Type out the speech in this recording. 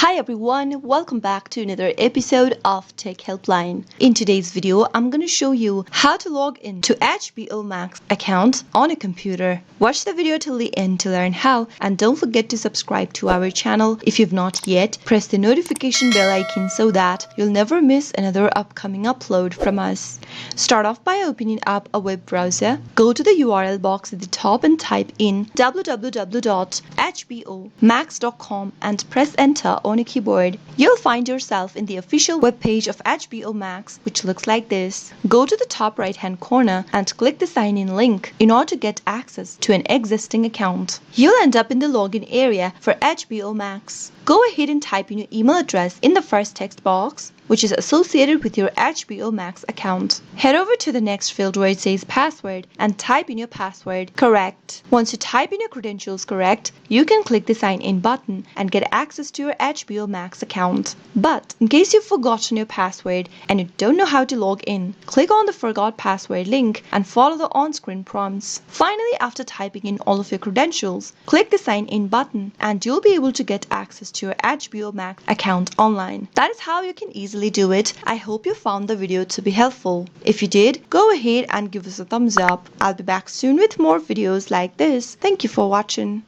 Hi everyone, welcome back to another episode of Tech Helpline. In today's video, I'm going to show you how to log into HBO Max account on a computer. Watch the video till the end to learn how, and don't forget to subscribe to our channel if you've not yet. Press the notification bell icon so that you'll never miss another upcoming upload from us. Start off by opening up a web browser. Go to the URL box at the top and type in www.hbomax.com and press enter on a keyboard. You'll find yourself in the official webpage of HBO Max, which looks like this. Go to the top right hand corner and click the sign in link in order to get access to an existing account. You'll end up in the login area for HBO Max. Go ahead and type in your email address in the first text box, which is associated with your HBO Max account. Head over to the next field where it says password and type in your password correct. Once you type in your credentials correct, you can click the sign in button and get access to your HBO Max account. But in case you've forgotten your password and you don't know how to log in, click on the forgot password link and follow the on-screen prompts. Finally, after typing in all of your credentials, click the sign in button and you'll be able to get access to your HBO Max account online. That is how you can easily do it. I hope you found the video to be helpful. If you did, go ahead and give us a thumbs up. I'll be back soon with more videos like this. Thank you for watching.